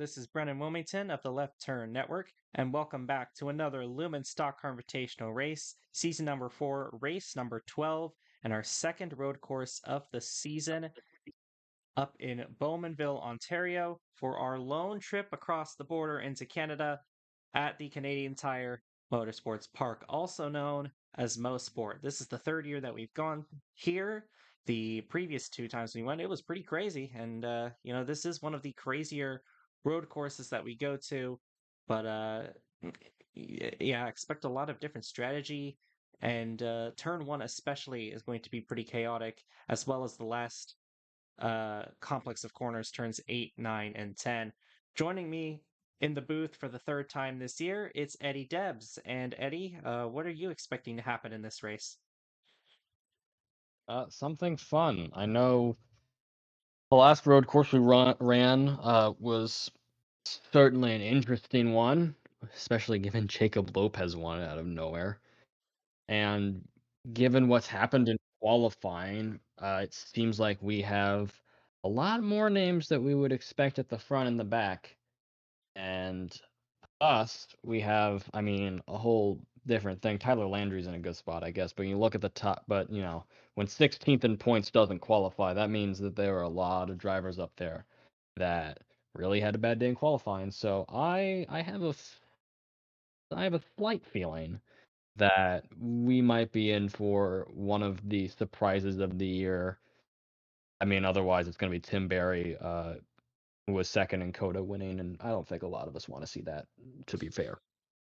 This is Brennan Wilmington of the Left Turn Network, and welcome back to another Lumen Stock Car Invitational race, season number 4, race number 12, and our second road course of the season up in Bowmanville, Ontario, for our lone trip across the border into Canada at the Canadian Tire Motorsports Park, also known as Mosport. This is the third year that we've gone here. The previous two times we went, it was pretty crazy, and this is one of the crazier road courses that we go to. But yeah, expect a lot of different strategy, and turn one especially is going to be pretty chaotic, as well as the last complex of corners, turns 8, 9, and 10. Joining me in the booth for the third time this year, it's Eddie Debs. And Eddie, what are you expecting to happen in this race? Something fun. I know the last road course we ran was certainly an interesting one, especially given Jacob Lopez won it out of nowhere. And given what's happened in qualifying, it seems like we have a lot more names that we would expect at the front and the back. And we have, a whole different thing. Tyler Landry's in a good spot, I guess. But you look at the top, but when 16th in points doesn't qualify, that means that there are a lot of drivers up there that really had a bad day in qualifying. So I have a slight feeling that we might be in for one of the surprises of the year. Otherwise it's going to be Tim Berry, who was second in Coda winning, and I don't think a lot of us want to see that, to be fair.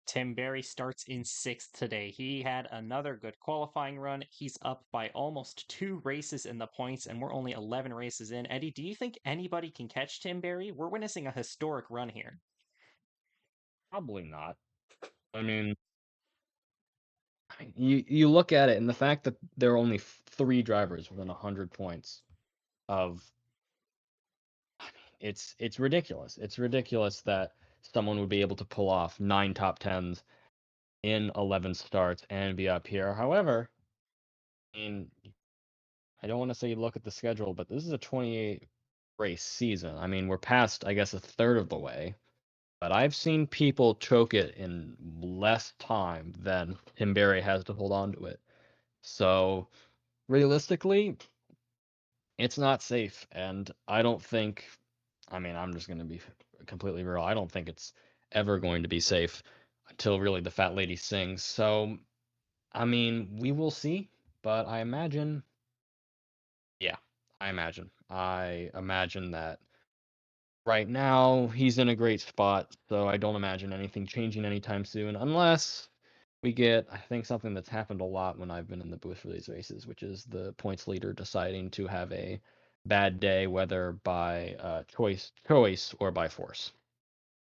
Tim Berry starts in 6th today. He had another good qualifying run. He's up by almost 2 races in the points, and we're only 11 races in. Eddie, do you think anybody can catch Tim Berry? We're witnessing a historic run here. Probably not. I mean, you look at it, and the fact that there are only 3 drivers within 100 points of, it's ridiculous. It's ridiculous that someone would be able to pull off 9 top tens in 11 starts and be up here. However, I mean, I don't want to say look at the schedule, but this is a 28 race season. We're past, I guess, a third of the way, but I've seen people choke it in less time than Tim Berry has to hold on to it. So realistically, it's not safe, and I don't think. I'm just going to be completely real. I don't think it's ever going to be safe until really the fat lady sings. So, we will see, but I imagine, yeah, I imagine that right now he's in a great spot, so I don't imagine anything changing anytime soon, unless we get, I think, something that's happened a lot when I've been in the booth for these races, which is the points leader deciding to have a bad day, whether by choice or by force.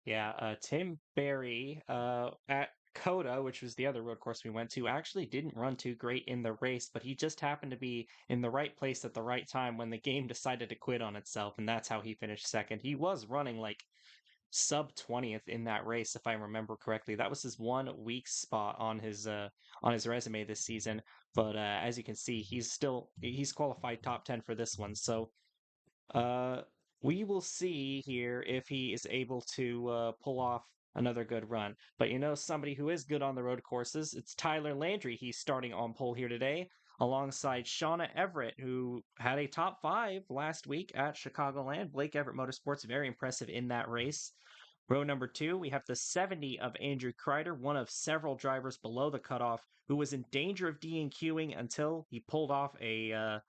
Yeah, Tim Berry at Coda, which was the other road course we went to, actually didn't run too great in the race, but he just happened to be in the right place at the right time when the game decided to quit on itself, and that's how he finished second. He was running like sub 20th in that race, if I remember correctly. That was his one weak spot on his resume this season. But as you can see, he's qualified top 10 for this one. So uh, we will see here if he is able to pull off another good run. But somebody who is good on the road courses, it's Tyler Landry. He's starting on pole here today, alongside Shauna Everett, who had a top 5 last week at Chicagoland. Blake Everett Motorsports, very impressive in that race. Row number 2, we have the 70 of Andrew Kreider, one of several drivers below the cutoff, who was in danger of DNQing until he pulled off a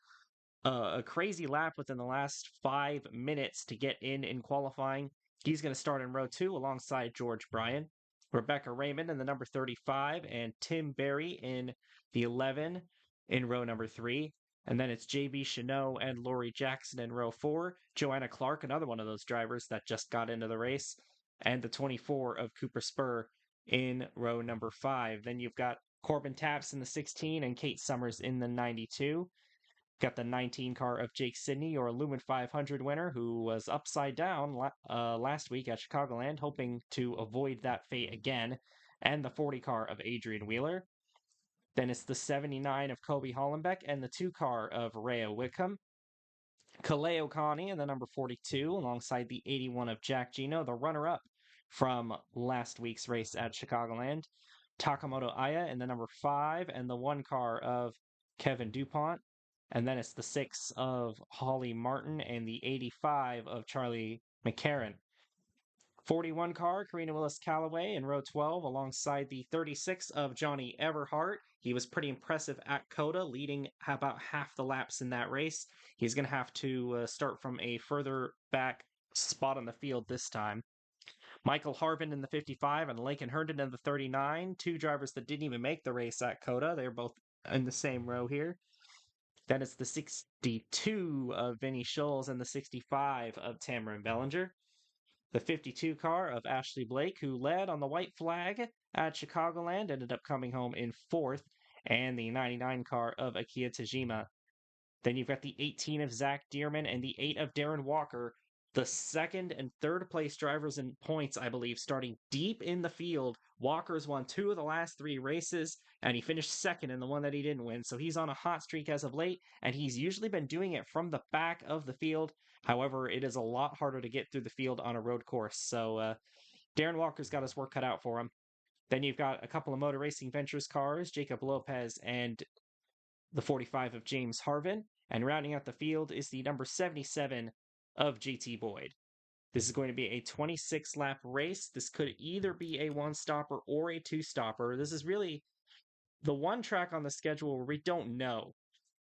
crazy lap within the last 5 minutes to get in qualifying. He's going to start in row 2 alongside George Bryan, Rebecca Raymond in the number 35, and Tim Berry in the 11 in row number 3. And then it's JB Chanot and Lori Jackson in row 4. Joanna Clark, another one of those drivers that just got into the race, and the 24 of Cooper Spur in row number 5. Then you've got Corbin Taps in the 16 and Kate Summers in the 92. Got the 19 car of Jake Sidney, your Lumen 500 winner, who was upside down last week at Chicagoland, hoping to avoid that fate again, and the 40 car of Adrian Wheeler. Then it's the 79 of Kobe Hollenbeck and the 2 car of Rhea Wickham. Kaleo Connie in the number 42, alongside the 81 of Jack Gino, the runner-up from last week's race at Chicagoland. Takamoto Aya in the number 5, and the 1 car of Kevin DuPont. And then it's the 6 of Holly Martin and the 85 of Charlie McCarran. 41 car, Karina Willis Calloway in row 12, alongside the 36 of Johnny Everhart. He was pretty impressive at COTA, leading about half the laps in that race. He's going to have to start from a further back spot on the field this time. Michael Harvin in the 55 and Lincoln Herndon in the 39. Two drivers that didn't even make the race at COTA. They're both in the same row here. Then it's the 62 of Vinnie Scholes and the 65 of Tamarin Bellinger. The 52 car of Ashley Blake, who led on the white flag at Chicagoland, ended up coming home in 4th, and the 99 car of Akiya Tajima. Then you've got the 18 of Zach Dearman and the 8 of Darren Walker, the second and third place drivers in points, I believe, starting deep in the field. Walker's won 2 of the last 3 races, and he finished second in the one that he didn't win. So he's on a hot streak as of late, and he's usually been doing it from the back of the field. However, it is a lot harder to get through the field on a road course. So Darren Walker's got his work cut out for him. Then you've got a couple of Motor Racing Ventures cars, Jacob Lopez and the 45 of James Harvin. And rounding out the field is the number 77 of JT Boyd. This is going to be a 26-lap race. This could either be a one-stopper or a two-stopper. This is really the one track on the schedule where we don't know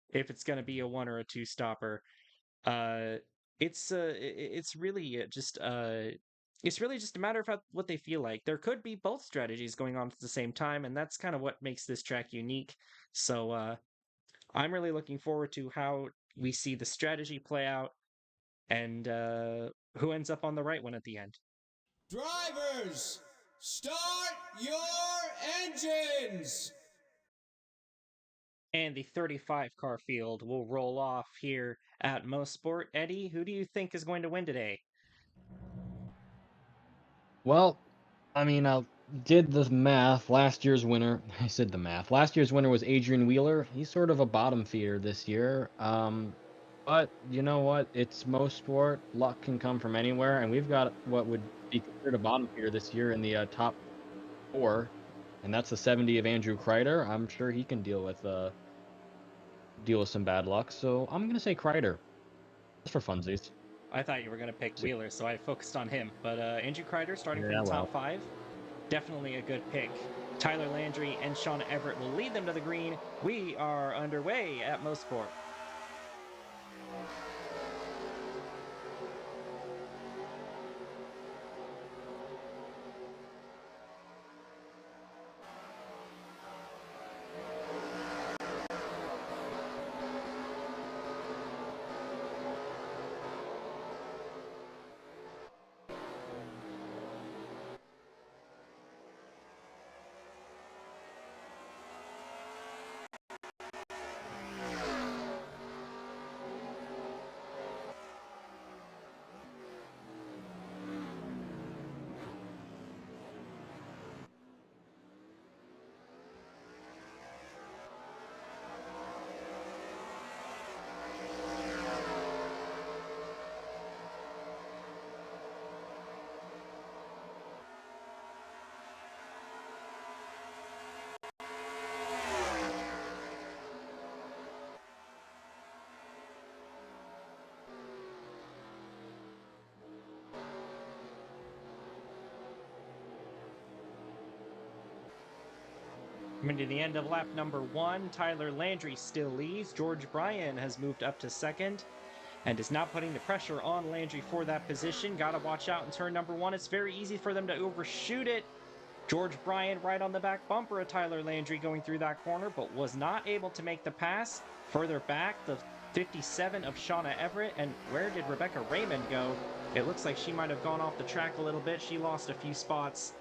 if it's going to be a one or a two-stopper. Uh, it's really just a matter of what they feel like. There could be both strategies going on at the same time, and that's kind of what makes this track unique. So I'm really looking forward to how we see the strategy play out and who ends up on the right one at the end. Drivers, start your engines! And the 35 car field will roll off here at Mosport. Eddie, who do you think is going to win today? Well, I mean, I did the math. Last year's winner, I said the math. Last year's winner was Adrian Wheeler. He's sort of a bottom feeder this year. But you know what? It's most sport. Luck can come from anywhere, and we've got what would be considered a bottom feeder this year in the top 4, and that's the 70 of Andrew Kreider. I'm sure he can deal with some bad luck. So I'm gonna say Kreider, just for funsies. I thought you were going to pick Wheeler, so I focused on him. But Andrew Kreider, starting from Yeah, the well. top 5, definitely a good pick. Tyler Landry and Sean Everett will lead them to the green. We are underway at Mosport. Coming to the end of lap number 1, Tyler Landry still leads. George Bryan has moved up to second and is now putting the pressure on Landry for that position. Got to watch out in turn number 1. It's very easy for them to overshoot it. George Bryan right on the back bumper of Tyler Landry going through that corner, but was not able to make the pass. Further back, the 57 of Shauna Everett. And where did Rebecca Raymond go? It looks like she might have gone off the track a little bit. She lost a few spots.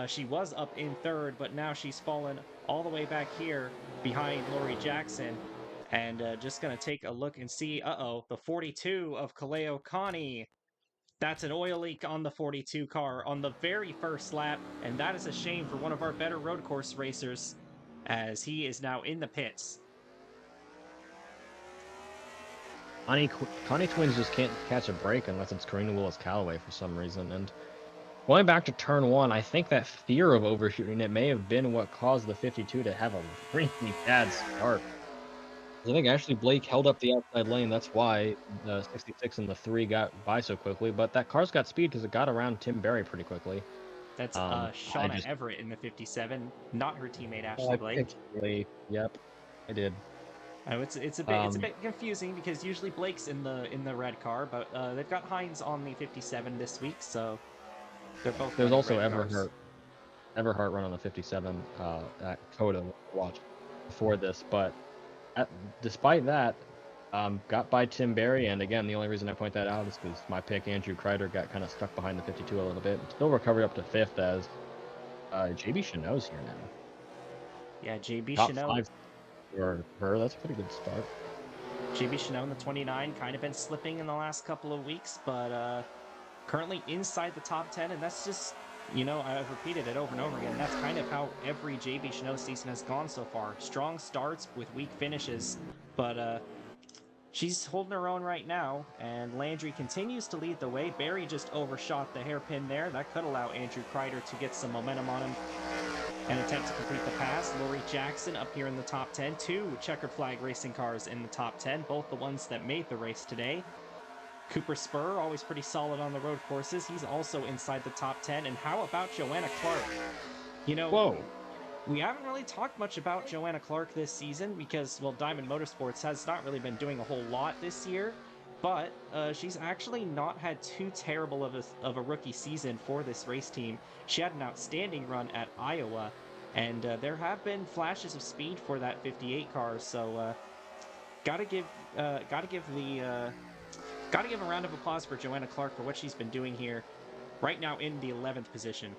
She was up in third, but now she's fallen all the way back here behind Lori Jackson. And just going to take a look and see, the 42 of Kaleo Connie. That's an oil leak on the 42 car on the very first lap, and that is a shame for one of our better road course racers, as he is now in the pits. Connie Twins just can't catch a break unless it's Karina Willis-Callaway for some reason. And going back to turn one, I think that fear of overshooting it may have been what caused the 52 to have a really bad start. I think actually Blake held up the outside lane. That's why the 66 and the 3 got by so quickly. But that car's got speed because it got around Tim Berry pretty quickly. That's I Shauna just Everett in the 57, not her teammate I Ashley Blake. picked Blake. Yep, I did. It's a Um, bit confusing because usually Blake's in the red car, but they've got Hines on the 57 this week, so they're both there's running also red cars. Everhart run on the 57 at Coda watch before this, but at, despite that, got by Tim Berry, and again, the only reason I point that out is because my pick Andrew Kreider got kind of stuck behind the 52 a little bit. Still recovered up to fifth as JB Chanot's here now. Yeah, JB Top Chanot. five for her. That's a pretty good start. JB Chanot in the 29, kind of been slipping in the last couple of weeks, but currently inside the top 10, and that's just, I've repeated it over and over again. That's kind of how every JB Chanot season has gone so far. Strong starts with weak finishes, but she's holding her own right now, and Landry continues to lead the way. Barry just overshot the hairpin there. That could allow Andrew Kreider to get some momentum on him and attempt to complete the pass. Lori Jackson up here in the top 10. Two checkered flag racing cars in the top 10, both the ones that made the race today. Cooper Spur, always pretty solid on the road courses. He's also inside the top 10. And how about Joanna Clark? Whoa. We haven't really talked much about Joanna Clark this season because, well, Diamond Motorsports has not really been doing a whole lot this year. But she's actually not had too terrible of a rookie season for this race team. She had an outstanding run at Iowa, and there have been flashes of speed for that 58 car. So gotta give a round of applause for Joanna Clark for what she's been doing here, right now in the 11th position.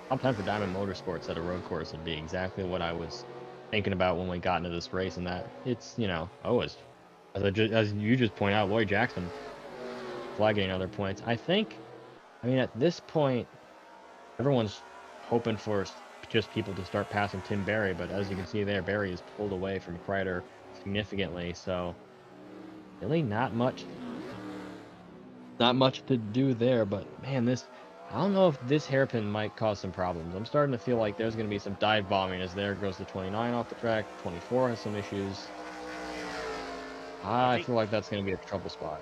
Top 10 for Diamond Motorsports at a road course would be exactly what I was thinking about when we got into this race, and that it's always as you just point out, Lloyd Jackson flagging other points. I mean, at this point, everyone's hoping for just people to start passing Tim Berry, but as you can see there, Berry is pulled away from Kreider significantly, so really not much to do there. But man, I don't know if this hairpin might cause some problems. I'm starting to feel like there's going to be some dive bombing as there goes the 29 off the track. 24 has some issues. I feel like that's going to be a trouble spot.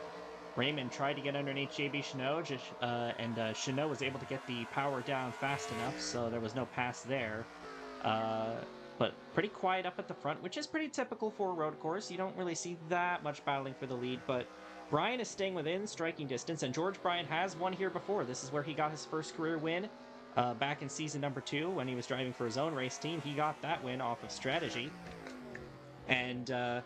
Raymond tried to get underneath JB Chanot, and Chanot was able to get the power down fast enough, so there was no pass there. But pretty quiet up at the front, which is pretty typical for a road course. You don't really see that much battling for the lead, but Brian is staying within striking distance, and George Bryan has won here before. This is where he got his first career win back in season number 2 when he was driving for his own race team. He got that win off of strategy. And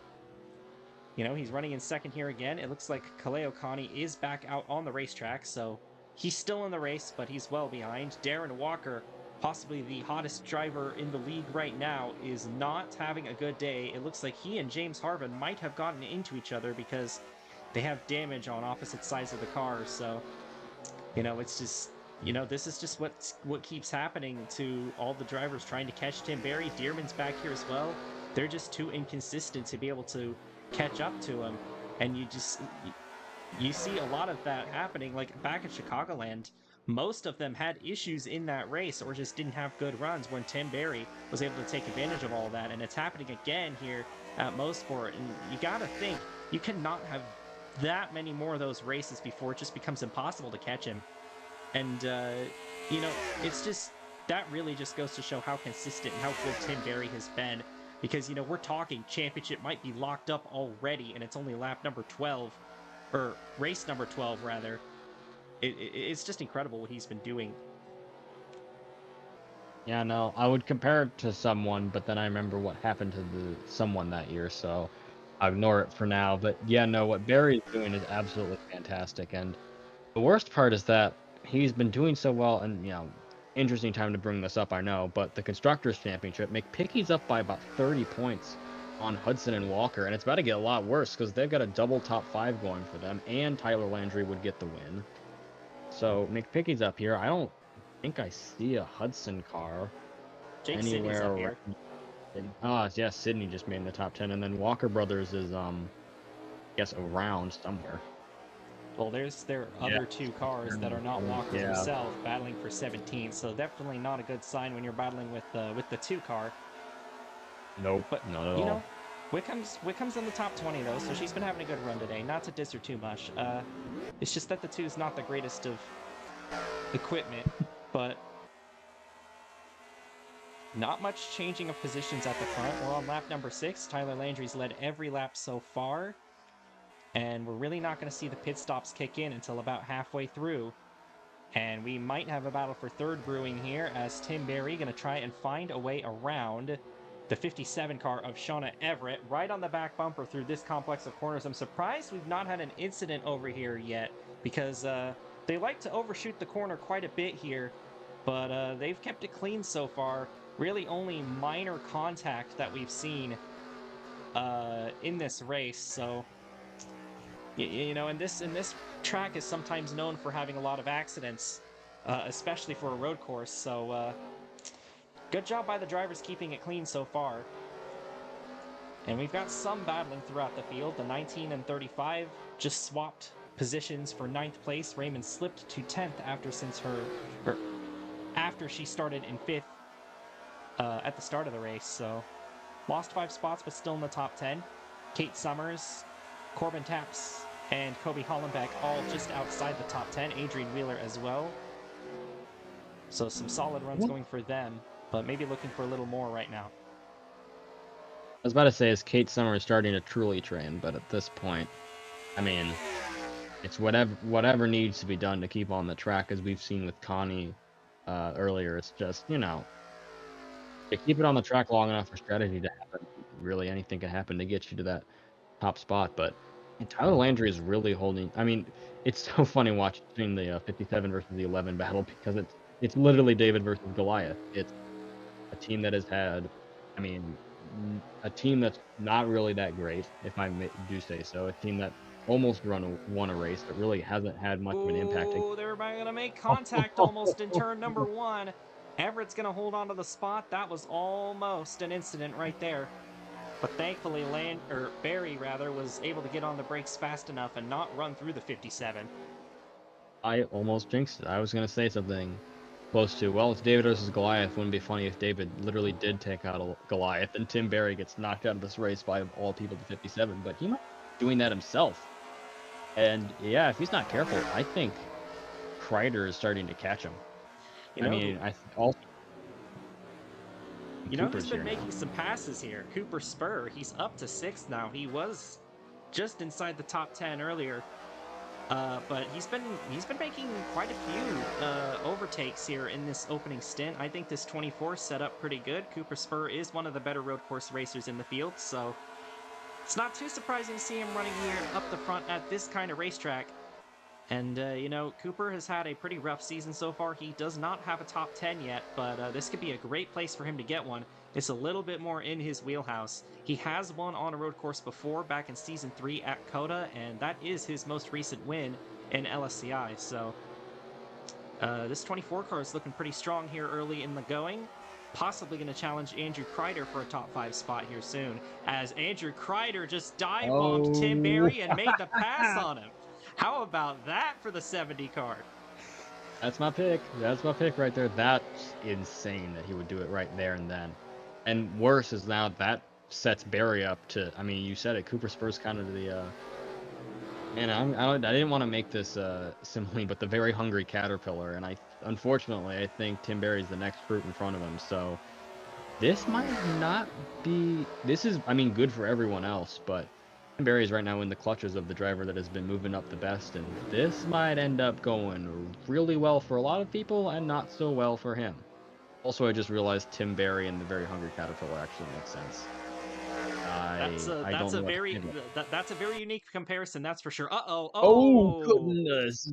he's running in second here again. It looks like Kaleo Kani is back out on the racetrack, so he's still in the race, but he's well behind. Darren Walker, possibly the hottest driver in the league right now, is not having a good day. It looks like he and James Harvin might have gotten into each other because they have damage on opposite sides of the car, so, it's just... this is just what keeps happening to all the drivers trying to catch Tim Berry. Dearman's back here as well. They're just too inconsistent to be able to catch up to him, and you see a lot of that happening. Like back at Chicagoland, most of them had issues in that race or just didn't have good runs when Tim Berry was able to take advantage of all that, and it's happening again here at Mosport. And you gotta think, you cannot have that many more of those races before it just becomes impossible to catch him. And it's just, that really just goes to show how consistent and how good Tim Berry has been. Because, we're talking championship might be locked up already, and it's only lap number 12, or race number 12, rather. It's just incredible what he's been doing. Yeah, no, I would compare it to someone, but then I remember what happened to the someone that year, so I'll ignore it for now. But yeah, no, what Barry's doing is absolutely fantastic, and the worst part is that he's been doing so well, and interesting time to bring this up, I know, but the Constructors' Championship, McPickey's up by about 30 points on Hudson and Walker, and it's about to get a lot worse because they've got a double top 5 going for them, and Tyler Landry would get the win. So McPickey's up here. I don't think I see a Hudson car Jake anywhere Sidney's up here. around. Yeah, Sydney just made in the top 10, and then Walker Brothers is guess, around somewhere. Well, there are Yeah. other two cars that are not Walker's Yeah. himself battling for 17th, so definitely not a good sign when you're battling with the 2 car. Nope. But Not at you all. know, Wickham's in the top 20 though, so she's been having a good run today. Not to diss her too much. It's just that the 2 is not the greatest of equipment, but not much changing of positions at the front. We're on lap number 6. Tyler Landry's led every lap so far, and we're really not going to see the pit stops kick in until about halfway through. And we might have a battle for third brewing here as Tim Berry going to try and find a way around the 57 car of Shauna Everett right on the back bumper through this complex of corners. I'm surprised we've not had an incident over here yet because they like to overshoot the corner quite a bit here, but they've kept it clean so far. Really only minor contact that we've seen in this race. So you know, and this track is sometimes known for having a lot of accidents, especially for a road course. So good job by the drivers keeping it clean so far. And we've got some battling throughout the field. The 19 and 35 just swapped positions for 9th place. Raymond slipped to 10th after she started in 5th at the start of the race. So lost 5 spots, but still in the top 10. Kate Summers, Corbin Taps, and Kobe Hollenbeck all just outside the top 10. Adrian Wheeler as well. So some solid runs going for them, but maybe looking for a little more right now. I was about to say, is Kate Summers starting to truly train? But at this point, I mean, it's whatever needs to be done to keep on the track, as we've seen with Connie earlier. It's just, you know, to keep it on the track long enough for strategy to happen. Really, anything can happen to get you to that top spot. But Tyler Landry is really holding. I mean, it's so funny watching the 57 versus the 11 battle because it's literally David versus Goliath. It's a team that has had, I mean, a team that's not really that great, if I do say so. A team that almost won a race, but really hasn't had much of an impact. Oh, they're going to make contact almost in turn number 1. Everett's going to hold on to the spot. That was almost an incident right there. But thankfully, Barry was able to get on the brakes fast enough and not run through the 57. I almost jinxed it. I was going to say something close to, well, it's David versus Goliath. Wouldn't it be funny if David literally did take out a Goliath and Tim Berry gets knocked out of this race by all people to 57, but he might be doing that himself. And yeah, if he's not careful, I think Kreider is starting to catch him. I mean, also You know who's Cooper's been here making now. some passes here? Cooper Spur. He's up to 6th now. He was just inside the top 10 earlier. But he's been making quite a few overtakes here in this opening stint. I think this 24 set up pretty good. Cooper Spur is one of the better road course racers in the field, so it's not too surprising to see him running here up the front at this kind of racetrack. And, you know, Cooper has had a pretty rough season so far. He does not have a top 10 yet, but this could be a great place for him to get one. It's a little bit more in his wheelhouse. He has won on a road course before, back in Season 3 at COTA, and that is his most recent win in LSCI. So this 24 car is looking pretty strong here early in the going. Possibly going to challenge Andrew Kreider for a top 5 spot here soon, as Andrew Kreider just dive bombed Tim Berry and made the pass on him. How about that for the 70 car? That's my pick. That's my pick right there. That's insane that he would do it right there and then. And worse is now that sets Barry up to. I mean, you said it. Cooper Spurs kind of the. Man, I didn't want to make this simile, but the very hungry caterpillar. And unfortunately, I think Tim Barry's the next fruit in front of him. So this might not be. This is, I mean, good for everyone else, but Tim Barry is right now in the clutches of the driver that has been moving up the best, and this might end up going really well for a lot of people and not so well for him. Also, I just realized Tim Barry and the Very Hungry Caterpillar actually makes sense. I don't know what to say about it. That's a very unique comparison, that's for sure. Oh goodness,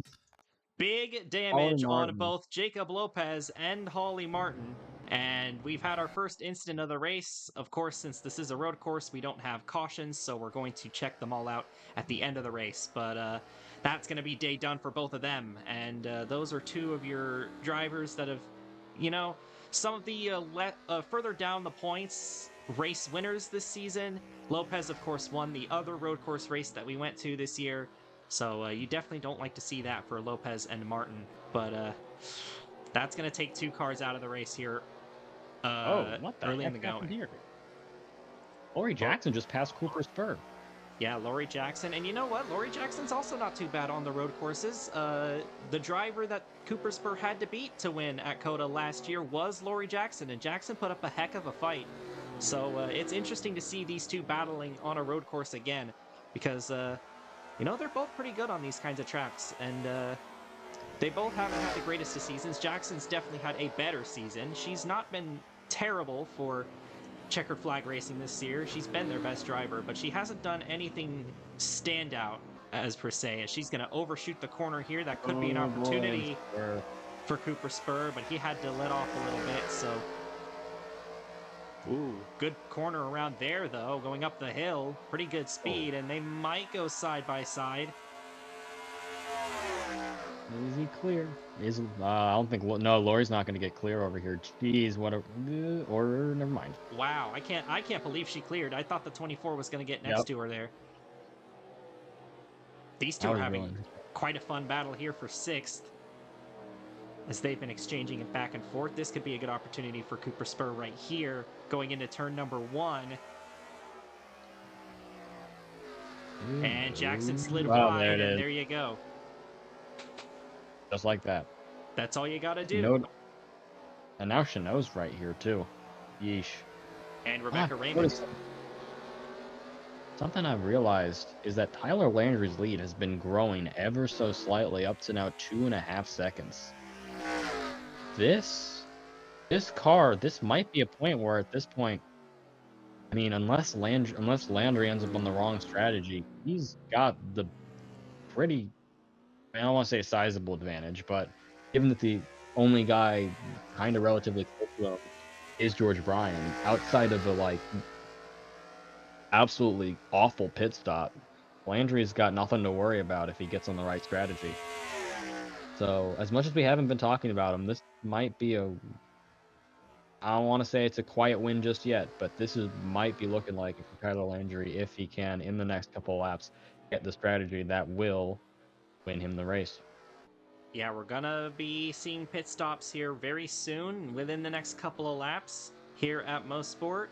Big Holly damage on Martin. both Jacob Lopez and Holly Martin. And we've had our first incident of the race. Of course, since this is a road course, we don't have cautions, so we're going to check them all out at the end of the race. But that's going to be day done for both of them. And those are 2 of your drivers that have, you know, some of the further down the points race winners this season. Lopez, of course, won the other road course race that we went to this year. So you definitely don't like to see that for Lopez and Martin. But that's going to take 2 cars out of the race here What the early in heck the happened going. here? Laurie Jackson just passed Cooper Spur. Yeah, Laurie Jackson. And you know what? Laurie Jackson's also not too bad on the road courses. The driver that Cooper Spur had to beat to win at COTA last year was Laurie Jackson, and Jackson put up a heck of a fight. So it's interesting to see these two battling on a road course again, because, they're both pretty good on these kinds of tracks, and they both haven't had the greatest of seasons. Jackson's definitely had a better season. She's not been terrible for checkered flag racing this year. She's been their best driver, but she hasn't done anything standout as per se. As she's going to overshoot the corner here. That could be an opportunity for Cooper Spur, but he had to let off a little bit. So, ooh, good corner around there though, going up the hill. Pretty good speed, and they might go side by side. Is he clear? I don't think. No, Laurie's not going to get clear over here. Jeez, what a. Or never mind. Wow, I can't believe she cleared. I thought the 24 was going to get next to her there. These two are having quite a fun battle here for 6th, as they've been exchanging it back and forth. This could be a good opportunity for Cooper Spur right here, going into turn number 1. And Jackson slid wide, and there you go. Just like that. That's all you gotta do. And now Chanot's right here, too. Yeesh. And Rebecca Raymond. Something I've realized is that Tyler Landry's lead has been growing ever so slightly up to now 2.5 seconds. This might be a point where at this point, I mean, unless Landry ends up on the wrong strategy, he's got the pretty, I don't want to say sizable advantage, but given that the only guy kind of relatively close to him is George Bryan, outside of the absolutely awful pit stop, Landry's got nothing to worry about if he gets on the right strategy. So as much as we haven't been talking about him, this might be I don't want to say it's a quiet win just yet, but might be looking like it for Tyler Landry if he can, in the next couple of laps, get the strategy that will win him the race. Yeah, we're gonna be seeing pit stops here very soon, within the next couple of laps here at Mosport.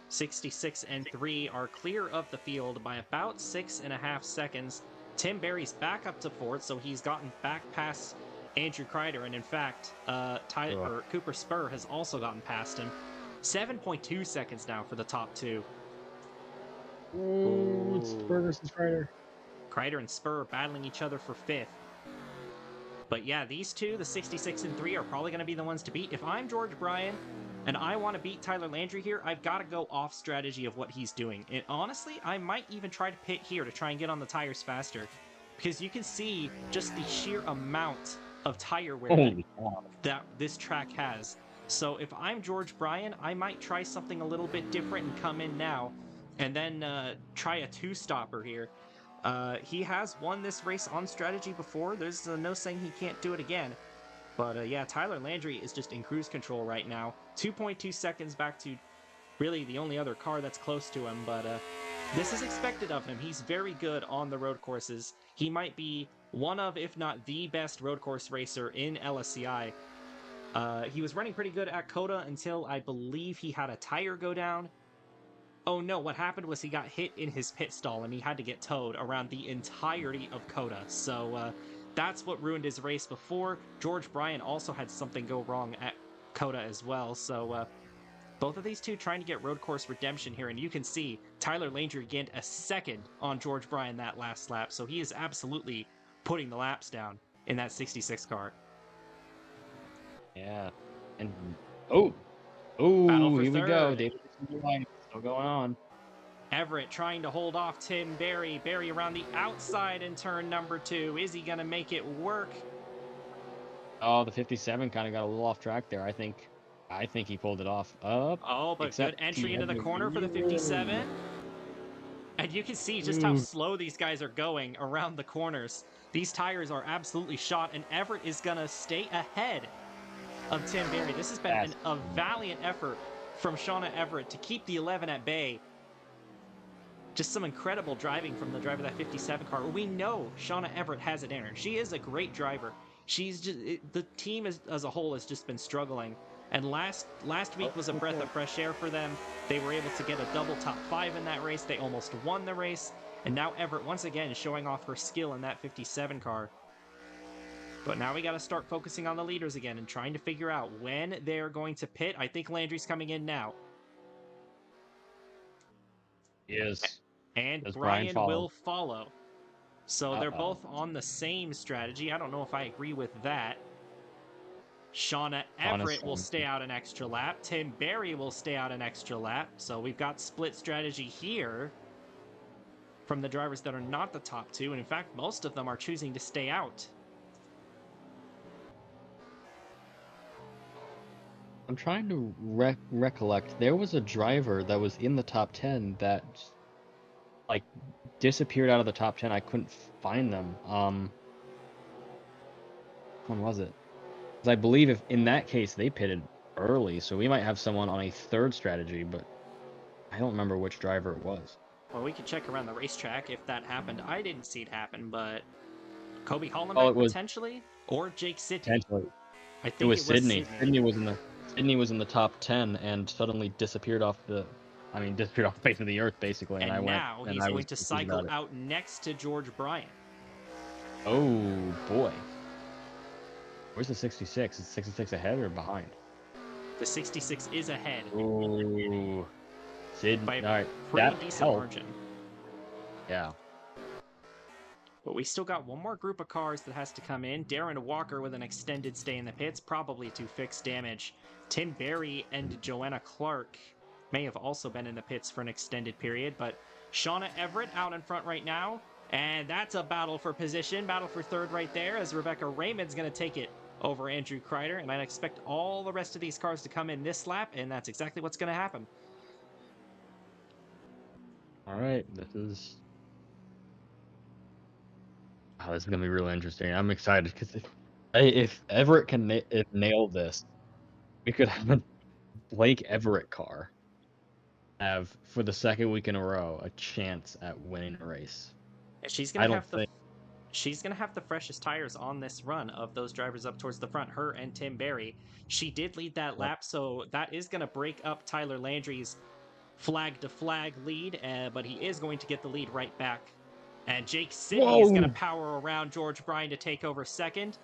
66 and 3 are clear of the field by about 6.5 seconds. Tim Berry's back up to 4th, so he's gotten back past Andrew Kreider, and in fact, Cooper Spur has also gotten past him. 7.2 seconds now for the top 2. Ooh, it's Spur versus Kreider. Kreider and Spur battling each other for 5th. But yeah, these two, the 66 and 3, are probably going to be the ones to beat. If I'm George Bryan and I want to beat Tyler Landry here, I've got to go off strategy of what he's doing. And honestly, I might even try to pit here to try and get on the tires faster, because you can see just the sheer amount of tire wear that this track has. So if I'm George Bryan, I might try something a little bit different and come in now and then try a 2-stopper here. He has won this race on strategy before. There's no saying he can't do it again. But yeah, Tyler Landry is just in cruise control right now. 2.2 seconds back to really the only other car that's close to him. But this is expected of him. He's very good on the road courses. He might be one of, if not the best road course racer in LSCI. He was running pretty good at COTA until I believe he had a tire go down. Oh no, what happened was he got hit in his pit stall and he had to get towed around the entirety of COTA. So that's what ruined his race before. George Bryan also had something go wrong at COTA as well. So both of these two trying to get road course redemption here. And you can see Tyler Landry gained a second on George Bryan that last lap. So he is absolutely putting the laps down in that 66 car. Yeah. And here we go. David, still going on. Everett trying to hold off Tim Berry. Berry around the outside in turn number 2. Is he going to make it work? Oh, the 57 kind of got a little off track there. I think he pulled it off. Oh, but good entry into the corner for the 57. And you can see just how slow these guys are going around the corners. These tires are absolutely shot, and Everett is going to stay ahead of Tim Berry. This has been a valiant effort from Shauna Everett to keep the 11 at bay. Just some incredible driving from the driver of that 57 car. We know Shauna Everett has it in her. She is a great driver. She's just the team as a whole has just been struggling. And last week was a breath of fresh air for them. They were able to get a double top 5 in that race. They almost won the race. And now Everett once again is showing off her skill in that 57 car. But now we got to start focusing on the leaders again and trying to figure out when they're going to pit. I think Landry's coming in now. He is. And Does Brian Brian will follow. So they're Uh-oh. both on the same strategy. I don't know if I agree with that. Shauna Everett will stay out an extra lap. Tim Berry will stay out an extra lap. So we've got split strategy here from the drivers that are not the top two. And in fact, most of them are choosing to stay out. I'm trying to recollect. There was a driver that was in the top 10 that like disappeared out of the top 10. I couldn't find them. When was it? 'Cause I believe if in that case they pitted early, so we might have someone on a third strategy, but I don't remember which driver it was. Well, we can check around the racetrack if that happened. I didn't see it happen, but Kobe Oh, Hollenbeck it was potentially? Or Jake Sidney. potentially. I It think was it was Sydney. Sidney. Sydney was in the top 10 and suddenly disappeared off disappeared off the face of the earth basically. And And now he's I going was to confused cycle about it. out next to George Bryant. Oh boy. Where's the 66? Is 66 ahead or behind? The 66 is ahead Ooh. Sydney. by All right. a pretty That decent helped. margin. Yeah. But we still got one more group of cars that has to come in. Darren Walker with an extended stay in the pits, probably to fix damage. Tim Berry and Joanna Clark may have also been in the pits for an extended period, but Shauna Everett out in front right now. And that's a battle for position, battle for third right there, as Rebecca Raymond's going to take it over Andrew Kreider. And I expect all the rest of these cars to come in this lap, and that's exactly what's going to happen. All right. This is gonna be really interesting. I'm excited because if Everett can nail this, we could have a Blake Everett car have for the second week in a row a chance at winning a race. And she's I going to don't have think. she's going to have the freshest tires on this run of those drivers up towards the front, her and Tim Berry. She did lead that lap, so that is going to break up Tyler Landry's flag-to-flag lead, but he is going to get the lead right back. And Jake Sidney is going to power around George Bryan to take over second.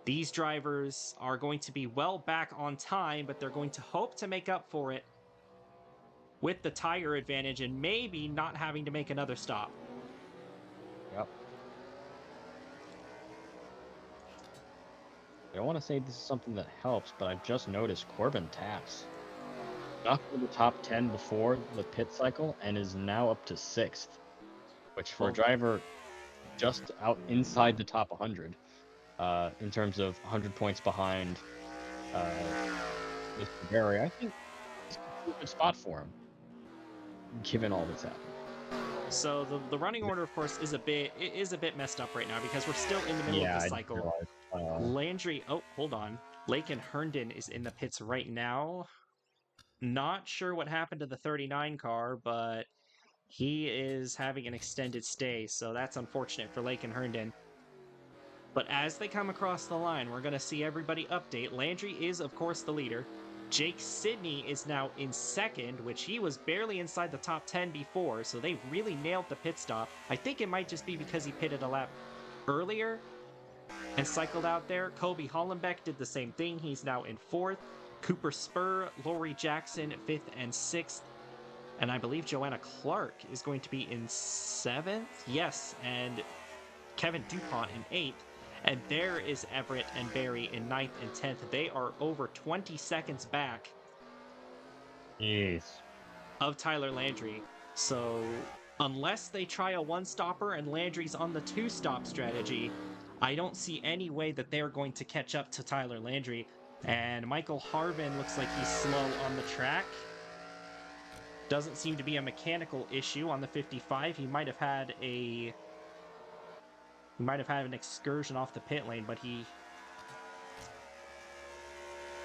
These drivers are going to be well back on time, but they're going to hope to make up for it with the tire advantage and maybe not having to make another stop. Yep. I don't want to say this is something that helps, but I've just noticed Corbin Tass got to the top 10 before the pit cycle and is now up to 6th, which for a driver just out inside the top 100, in terms of 100 points behind Mr. Barry, I think it's a good spot for him, given all that's happened. So the running order, of course, is a bit messed up right now because we're still in the middle of the cycle. Landry, oh, hold on. Lakin Herndon is in the pits right now. Not sure what happened to the 39 car, but he is having an extended stay, so that's unfortunate for Lakin Herndon. But as they come across the line, we're going to see everybody update. Landry is, of course, the leader. Jake Sidney is now in second, which he was barely inside the top 10 before, so they really nailed the pit stop. I think it might just be because he pitted a lap earlier and cycled out there. Kobe Hollenbeck did the same thing. He's now in fourth. Cooper Spur, Lori Jackson, fifth and sixth. And I believe Joanna Clark is going to be in seventh. Yes, and Kevin DuPont in eighth. And there is Everett and Barry in ninth and 10th. They are over 20 seconds back of Tyler Landry. So unless they try a one-stopper and Landry's on the two-stop strategy, I don't see any way that they're going to catch up to Tyler Landry. And Michael Harvin looks like he's slow on the track. Doesn't seem to be a mechanical issue on the 55. He might have had an excursion off the pit lane, but he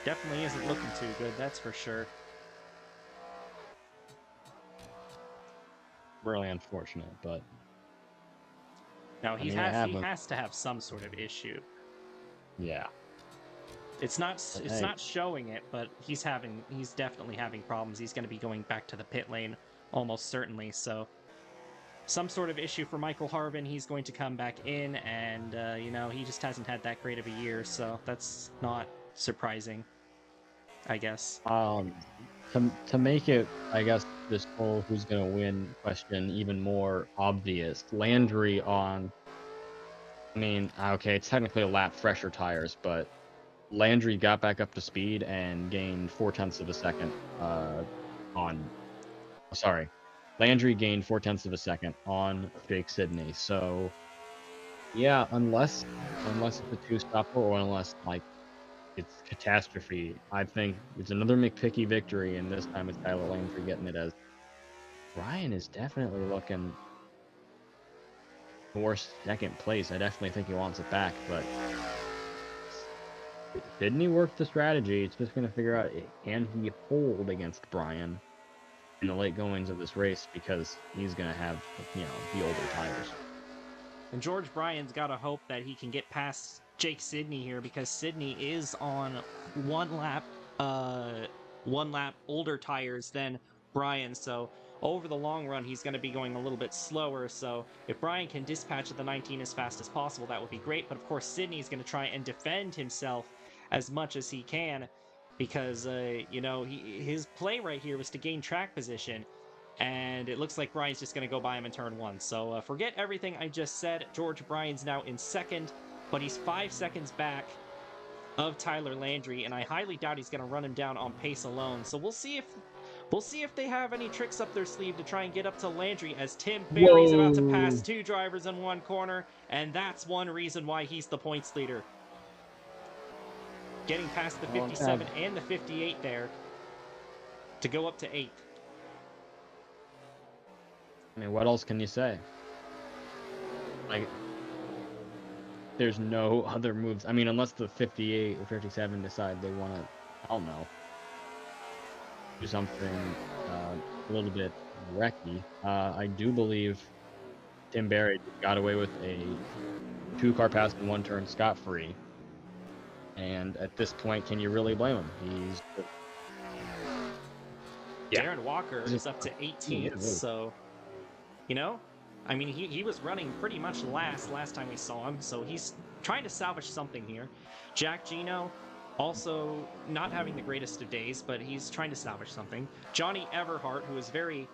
definitely isn't looking too good, that's for sure. really unfortunate, but Now I he mean, it happens. has to have some sort of issue. Yeah. It's But hey, not showing it, but he's definitely having problems. He's going to be going back to the pit lane almost certainly. So some sort of issue for Michael Harvin. He's going to come back in, and he just hasn't had that great of a year, so that's not surprising, I guess. to make it, I guess, this whole who's gonna win question even more obvious, Landry on. I mean, okay, it's technically a lap fresher tires, but Landry got back up to speed and gained 4/10 of a second. On Sorry, Landry gained 4/10 of a second on Jake Sidney. So yeah, unless it's a two-stopper or unless like it's catastrophe, I think it's another McPicky victory, and this time it's Tyler Landry getting it. As Brian is definitely looking for second place. I definitely think he wants it back, but Sydney worked the strategy. It's just going to figure out, can he hold against Brian in the late goings of this race, because he's going to have, the older tires. And George Bryan's got to hope that he can get past Jake Sidney here, because Sidney is on one lap older tires than Bryan. So over the long run, he's going to be going a little bit slower. So if Bryan can dispatch at the 19 as fast as possible, that would be great. But of course, Sidney's going to try and defend himself as much as he can, because his play right here was to gain track position. And it looks like Bryan's just going to go by him in turn one. So forget everything I just said. George Bryan's now in second, but he's 5 seconds back of Tyler Landry, and I highly doubt he's going to run him down on pace alone. So we'll see if they have any tricks up their sleeve to try and get up to Landry, as Tim Barry's about to pass Whoa! two drivers in one corner, and that's one reason why he's the points leader. Getting past the 57 and the 58 there to go up to 8th. I mean, what else can you say? Like, there's no other moves. I mean, unless the 58 or 57 decide they want to, I don't know, do something a little bit wrecky. I do believe Tim Barry got away with a 2-car pass in one turn scot-free. And at this point, can you really blame him? Darren Walker is up to 18th, so, I mean, he was running pretty much last time we saw him, so he's trying to salvage something here. Jack Gino, also not having the greatest of days, but he's trying to salvage something. Johnny Everhart, who is very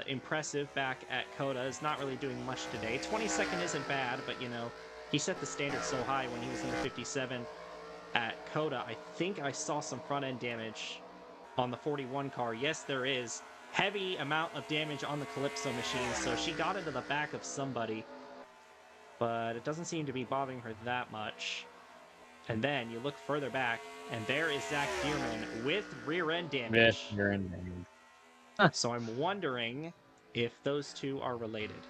impressive back at COTA, is not really doing much today. 22nd isn't bad, but, he set the standard so high when he was in the 57 at COTA. I think I saw some front-end damage on the 41 car. Yes, there is. Heavy amount of damage on the Calypso machine, so she got into the back of somebody, but it doesn't seem to be bothering her that much. And then you look further back, and there is Zach Dearman with rear-end damage. So I'm wondering if those two are related.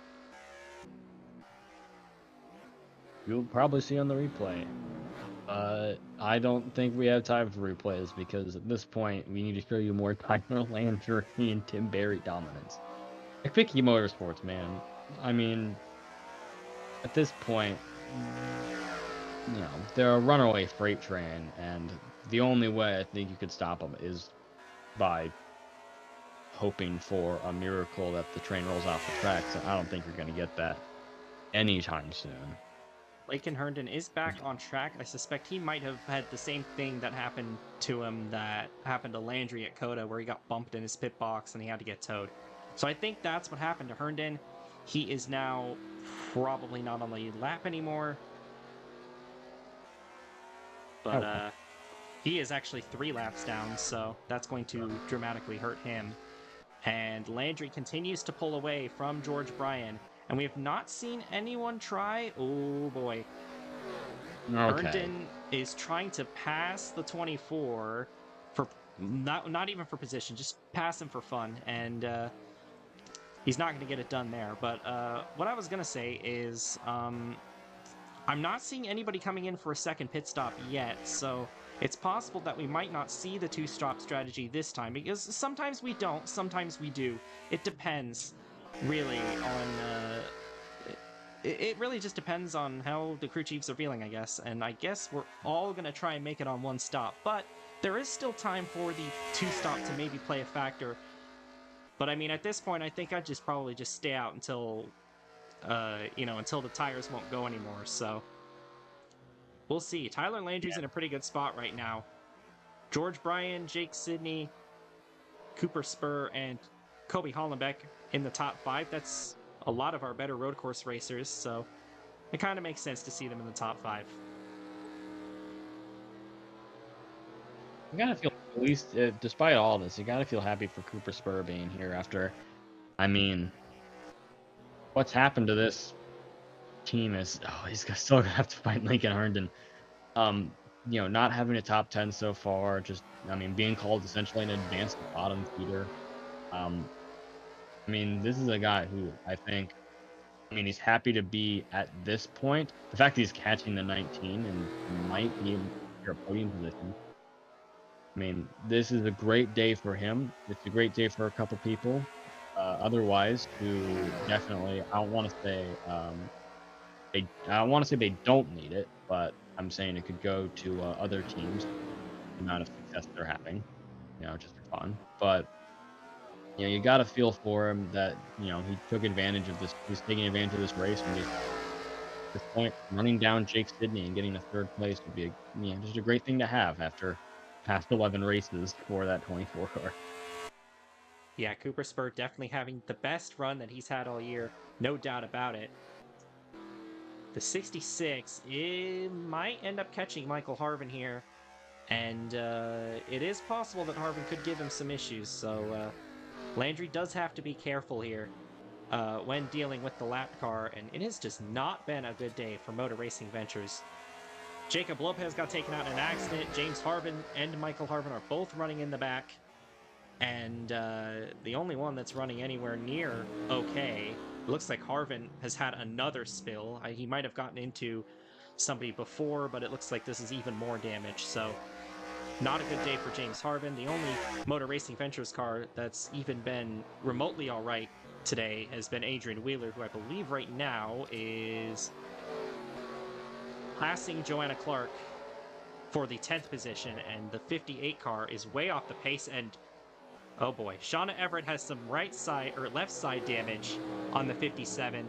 You'll probably see on the replay. I don't think we have time for replays, because at this point we need to show you more Tyler Landry and Tim Barry dominance. McPicky Motorsports, man. I mean, at this point, they're a runaway freight train, and the only way I think you could stop them is by hoping for a miracle that the train rolls off the tracks, and I don't think you're going to get that anytime soon. Laken Herndon is back on track. I suspect he might have had the same thing that happened to him that happened to Landry at COTA, where he got bumped in his pit box and he had to get towed. So I think that's what happened to Herndon. He is now probably not on the lap anymore. But he is actually 3 laps down, so that's going to dramatically hurt him. And Landry continues to pull away from George Bryan. And we have not seen anyone try. Oh boy. Okay. Herndon is trying to pass the 24 for not even for position, just pass him for fun. And he's not going to get it done there. But what I was going to say is I'm not seeing anybody coming in for a second pit stop yet. So it's possible that we might not see the 2-stop strategy this time, because sometimes we don't, sometimes we do. It depends. really on it really just depends on how the crew chiefs are feeling, I guess. And I guess we're all going to try and make it on one stop. But there is still time for the two stop to maybe play a factor. But I mean, at this point, I think I'd just probably just stay out until, until the tires won't go anymore. So we'll see. Tyler Landry's in a pretty good spot right now. George Bryan, Jake Sidney, Cooper Spur, and Kobe Hollenbeck in the top 5. That's a lot of our better road course racers. So it kind of makes sense to see them in the top 5. You gotta feel, at least, despite all this, you gotta feel happy for Cooper Spur being here after, I mean, what's happened to this team is, he's still gonna have to fight Lincoln Herndon. Not having a top 10 so far, just, I mean, being called essentially an advanced bottom feeder. This is a guy who he's happy to be at this point. The fact that he's catching the 19 and might be able to secure a podium position. This is a great day for him. It's a great day for a couple people. Otherwise, who definitely, I don't want to say they don't need it, but I'm saying it could go to other teams. The amount of success they're having, just for fun. But you got to feel for him that he took advantage of this. He's taking advantage of this race and just at this point running down Jake Sidney and getting a 3rd place would be just a great thing to have after past 11 races for that 24 car. Yeah, Cooper Spur definitely having the best run that he's had all year, no doubt about it. The 66, it might end up catching Michael Harvin here, and it is possible that Harvin could give him some issues, so Landry does have to be careful here when dealing with the lap car, and it has just not been a good day for Motor Racing Ventures. Jacob Lopez got taken out in an accident. James Harvin and Michael Harvin are both running in the back. And the only one that's running anywhere near okay, it looks like Harvin has had another spill. He might have gotten into somebody before, but it looks like this is even more damage. So not a good day for James Harvin. The only Motor Racing Ventures car that's even been remotely all right today has been Adrian Wheeler, who I believe right now is passing Joanna Clark for the 10th position, and the 58 car is way off the pace, and oh boy, Shauna Everett has some right side or left side damage on the 57,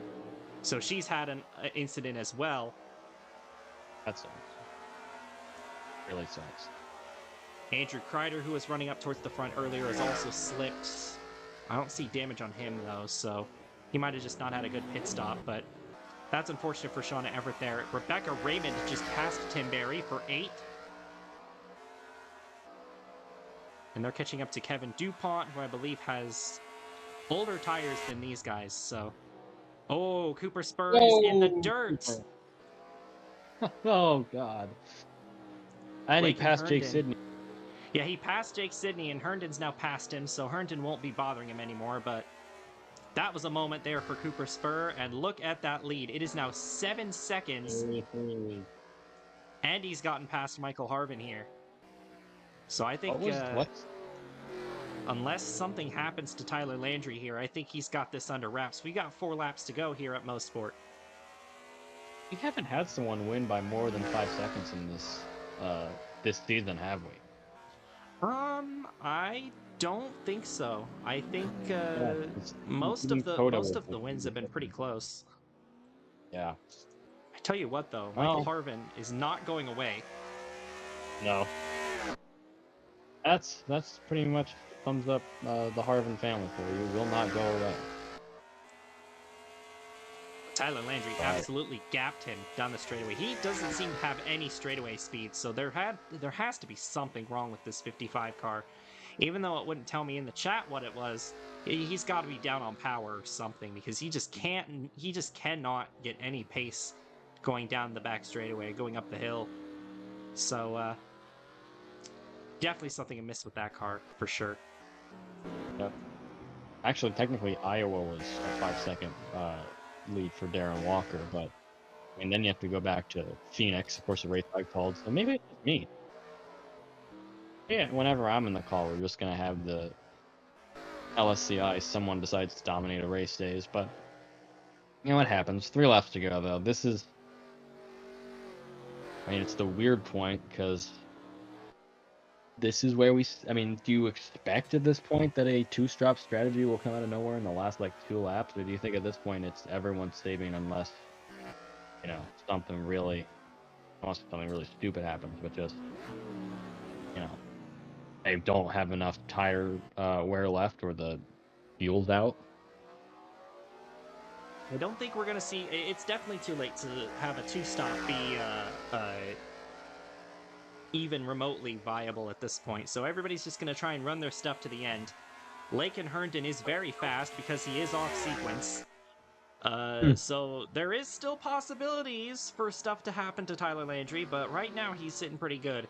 so she's had an incident as well. That sucks. Really sucks. Andrew Kreider, who was running up towards the front earlier, has also slipped. I don't see damage on him though, so he might have just not had a good pit stop, but that's unfortunate for Shauna Everett there. Rebecca Raymond just passed Tim Barry for 8th. And they're catching up to Kevin DuPont, who I believe has older tires than these guys, so... Oh, Cooper Spur is in the dirt! Oh, God. And he passed Jake Herndon. Sidney. Yeah, he passed Jake Sidney, and Herndon's now past him, so Herndon won't be bothering him anymore, but that was a moment there for Cooper Spur, and look at that lead. It is now 7 seconds, and he's gotten past Michael Harvin here. So I think... unless something happens to Tyler Landry here, I think he's got this under wraps. We got 4 laps to go here at Mosport. We haven't had someone win by more than 5 seconds in this season, have we? I don't think so. I think most of the wins have been pretty close. Yeah. I tell you what, though, Michael Harvin is not going away. No. That's pretty much sums up the Harvin family for you. Will not go away. Tyler Landry absolutely gapped him down the straightaway. He doesn't seem to have any straightaway speed, so there has to be something wrong with this 55 car. Even though it wouldn't tell me in the chat what it was, he's got to be down on power or something, because he just cannot get any pace going down the back straightaway, going up the hill. So definitely something amiss with that car for sure. Yep. Actually, technically, Iowa was a 5-second lead for Darren Walker, but then you have to go back to Phoenix. Of course, the race got called, so maybe it's just me. Yeah, whenever I'm in the call, we're just gonna have the LSCI, someone decides to dominate a race days, but you know what happens. 3 laps to go, though. This is, I mean, it's the weird point because this is where I mean, do you expect at this point that a two-strop strategy will come out of nowhere in the last like 2 laps, or do you think at this point it's everyone saving unless something really, unless something really stupid happens, but just you know they don't have enough tire wear left or the fuel's out? I don't think we're gonna see. It's definitely too late to have a two-stop be even remotely viable at this point. So everybody's just gonna try and run their stuff to the end. Lakin Herndon is very fast because he is off sequence. So there is still possibilities for stuff to happen to Tyler Landry, but right now he's sitting pretty good.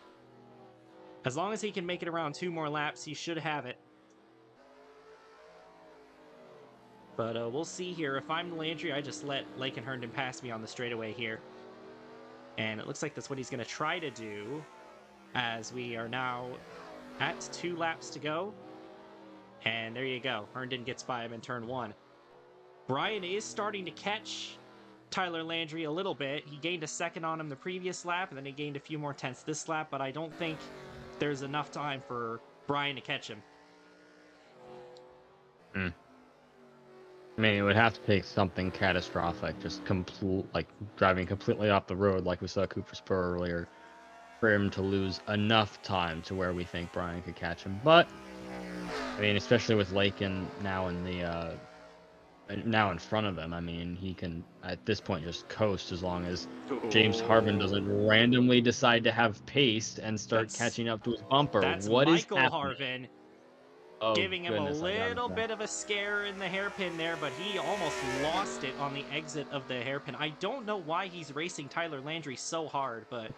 As long as he can make it around 2 more laps, he should have it. But we'll see here. If I'm Landry, I just let Lakin Herndon pass me on the straightaway here. And it looks like that's what he's going to try to do, as we are now at 2 laps to go. And there you go. Herndon gets by him in turn 1. Brian is starting to catch Tyler Landry a little bit. He gained a second on him the previous lap, and then he gained a few more tenths this lap, but I don't think there's enough time for Brian to catch him. I mean, it would have to take something catastrophic, just like driving completely off the road, like we saw Cooper Spur earlier, for him to lose enough time to where we think Brian could catch him. But I mean, especially with Lakin now now in front of him, I mean, he can at this point just coast as long as James Harvin doesn't randomly decide to have pace and start catching up to his bumper. That's What is Michael happening? Harvin. Oh, Giving him goodness, a little bit of a scare in the hairpin there, but he almost lost it on the exit of the hairpin. I don't know why he's racing Tyler Landry so hard, but